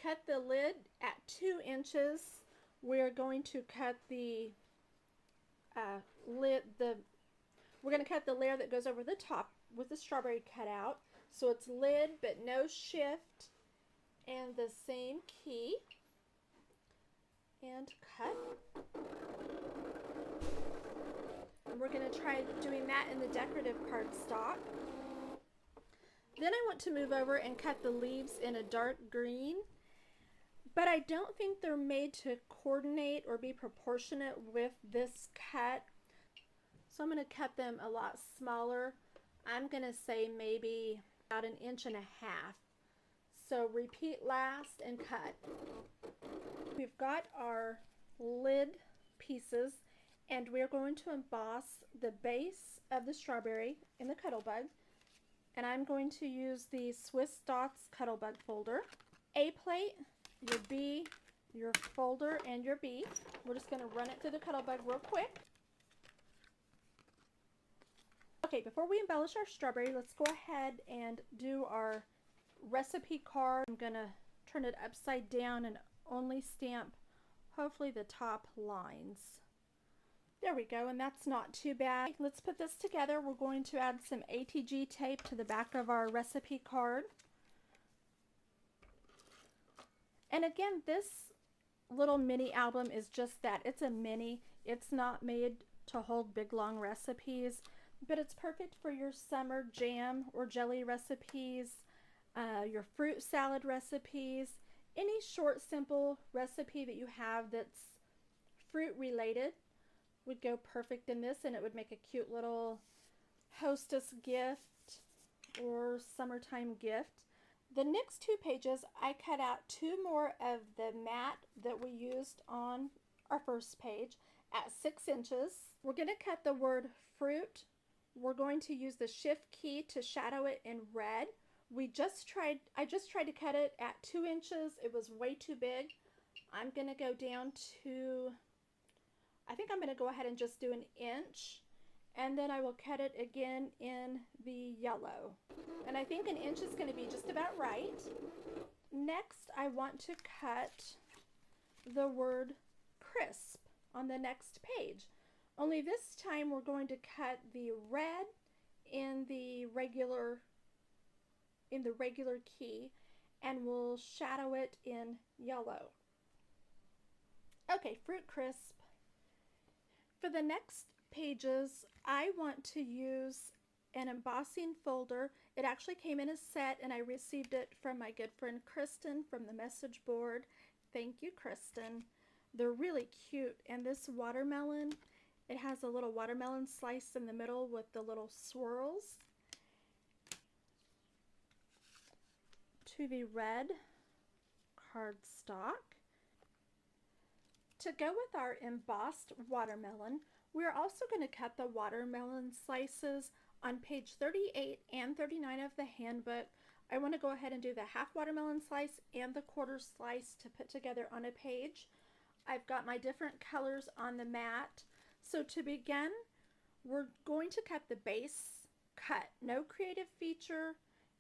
cut the lid at 2 inches. We're going to cut the we're going to cut the layer that goes over the top with the strawberry cut out. So it's lid but no shift, and the same key, and cut. And we're going to try doing that in the decorative cardstock. Then I want to move over and cut the leaves in a dark green, but I don't think they're made to coordinate or be proportionate with this cut. So I'm going to cut them a lot smaller. I'm going to say maybe about 1.5 inches. So repeat last and cut. We've got our lid pieces, and we're going to emboss the base of the strawberry in the Cuttlebug. And I'm going to use the Swiss Dots Cuttlebug folder. A plate, your B, your folder, and your B. We're just going to run it through the Cuttlebug real quick. Okay, before we embellish our strawberry, let's go ahead and do our recipe card. I'm going to turn it upside down and only stamp hopefully the top lines. There we go, and that's not too bad. Let's put this together. We're going to add some ATG tape to the back of our recipe card. And again, this little mini album is just that. It's a mini. It's not made to hold big long recipes, but it's perfect for your summer jam or jelly recipes, your fruit salad recipes, any short simple recipe that you have that's fruit related would go perfect in this, and it would make a cute little hostess gift or summertime gift. The next 2 pages, I cut out 2 more of the mat that we used on our first page at 6 inches. We're going to cut the word fruit. We're going to use the shift key to shadow it in red. I just tried to cut it at 2 inches. It was way too big. I'm going to go down to, I think I'm going to go ahead and just do 1 inch, and then I will cut it again in the yellow. And I think 1 inch is going to be just about right. Next, I want to cut the word crisp on the next page. Only this time we're going to cut the red in the regular key, and we'll shadow it in yellow. Okay, fruit crisp. For the next pages, I want to use an embossing folder. It actually came in a set, and I received it from my good friend Kristen from the message board. Thank you, Kristen. They're really cute, and this watermelon, it has a little watermelon slice in the middle with the little swirls. To the red cardstock. To go with our embossed watermelon, we're also going to cut the watermelon slices on page 38 and 39 of the handbook. I want to go ahead and do the half watermelon slice and the quarter slice to put together on a page. I've got my different colors on the mat. So to begin, we're going to cut the base cut, no creative feature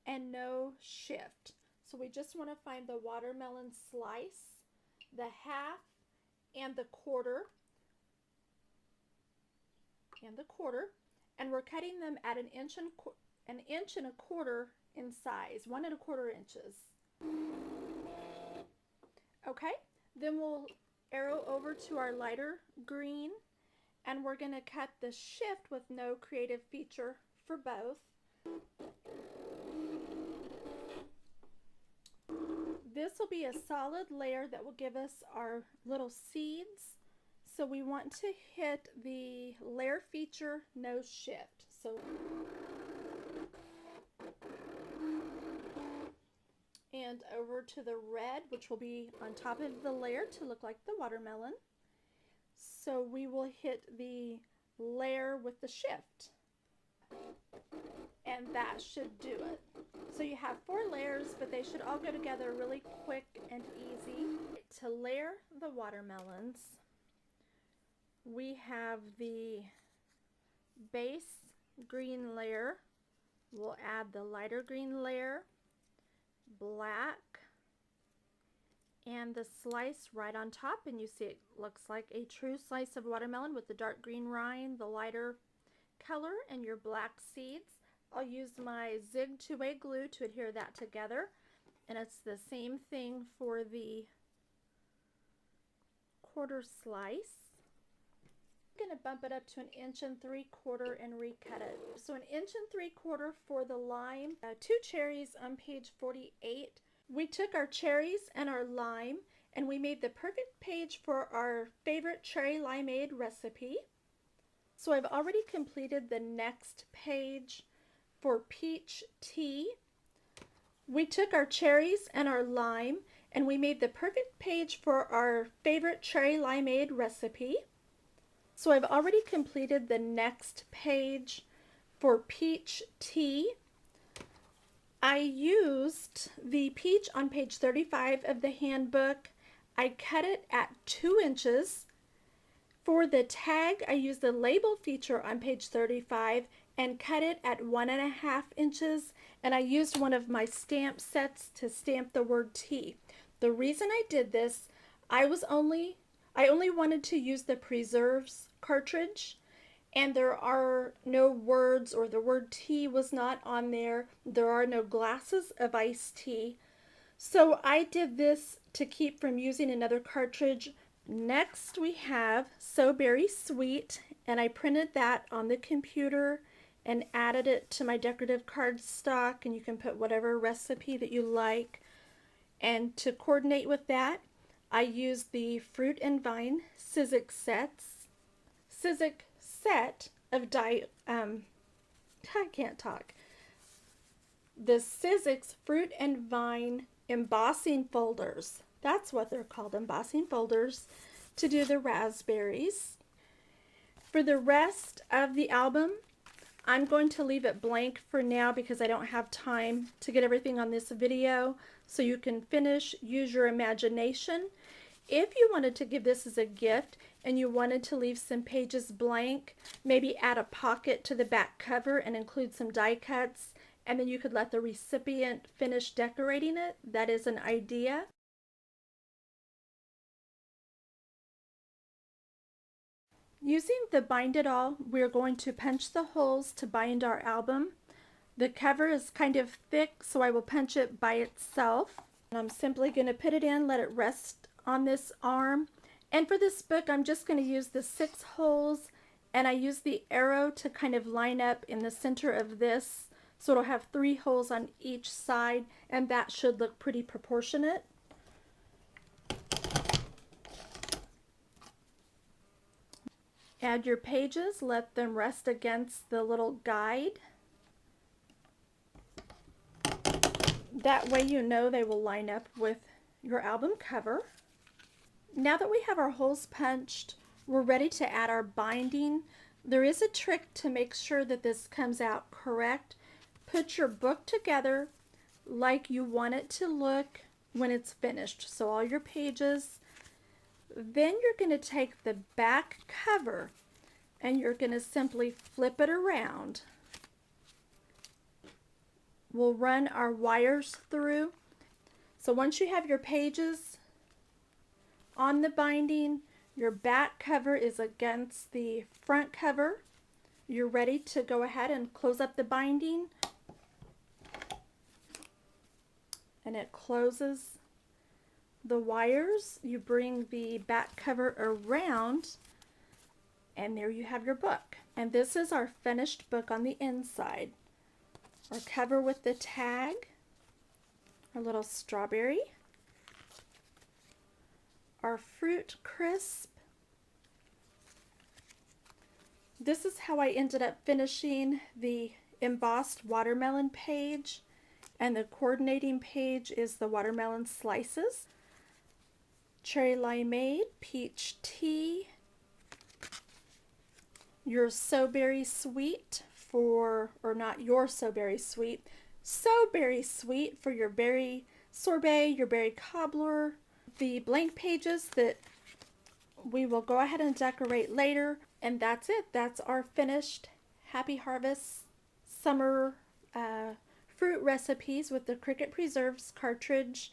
and no shift. So we just want to find the watermelon slice, the half, and the quarter, and we're cutting them at 1 inch and 1.25 in size, 1.25 inches. Okay, then we'll arrow over to our lighter green, and we're going to cut the shift with no creative feature for both. This will be a solid layer that will give us our little seeds. So we want to hit the layer feature, no shift. So and over to the red, which will be on top of the layer to look like the watermelon. So we will hit the layer with the shift. And that should do it. So you have 4 layers, but they should all go together really quick and easy. To layer the watermelons, we have the base green layer. We'll add the lighter green layer, black, and the slice right on top, and you see it looks like a true slice of watermelon with the dark green rind, the lighter color, and your black seeds. I'll use my Zig two-way glue to adhere that together, and it's the same thing for the quarter slice. I'm going to bump it up to 1 3/4 and recut it. So 1 3/4 for the lime, 2 cherries on page 48. We took our cherries and our lime and we made the perfect page for our favorite cherry limeade recipe. So I've already completed the next page for peach tea. We took our cherries and our lime and we made the perfect page for our favorite cherry limeade recipe. So I've already completed the next page for peach tea. I used the peach on page 35 of the handbook. I cut it at 2 inches. For the tag, I used the label feature on page 35 and cut it at 1.5 inches. And I used one of my stamp sets to stamp the word tea. The reason I did this, I only wanted to use the preserves cartridge, and there are no words, or the word tea was not on there. There are no glasses of iced tea. So I did this to keep from using another cartridge. Next we have So Berry Sweet, and I printed that on the computer and added it to my decorative cardstock, and you can put whatever recipe that you like. And to coordinate with that, I used the Fruit and Vine Sizzix set of the Sizzix Fruit and Vine embossing folders. That's what they're called, embossing folders, to do the raspberries. For the rest of the album, I'm going to leave it blank for now because I don't have time to get everything on this video, so you can use your imagination. If you wanted to give this as a gift and you wanted to leave some pages blank, maybe add a pocket to the back cover and include some die cuts, and then you could let the recipient finish decorating it. That is an idea. Using the Bind It All, we're going to punch the holes to bind our album. The cover is kind of thick, so I will punch it by itself. And I'm simply going to put it in, let it rest on this arm. And for this book, I'm just going to use the 6 holes, and I use the arrow to kind of line up in the center of this. So it'll have 3 holes on each side, and that should look pretty proportionate. Add your pages, let them rest against the little guide. That way you know they will line up with your album cover. Now that we have our holes punched, we're ready to add our binding. There is a trick to make sure that this comes out correct. Put your book together like you want it to look when it's finished. So all your pages. Then you're going to take the back cover and you're going to simply flip it around. We'll run our wires through. So once you have your pages on the binding, your back cover is against the front cover, you're ready to go ahead and close up the binding. And it closes the wires. You bring the back cover around, and there you have your book. And this is our finished book on the inside. Our cover with the tag, our little strawberry, our fruit crisp. This is how I ended up finishing the embossed watermelon page, and the coordinating page is the watermelon slices. Cherry limeade, peach tea, your So Berry Sweet for, or not your So Berry Sweet, So Berry Sweet for your berry sorbet, your berry cobbler, the blank pages that we will go ahead and decorate later, and that's it. That's our finished Happy Harvest summer fruit recipes with the Cricut Preserves cartridge.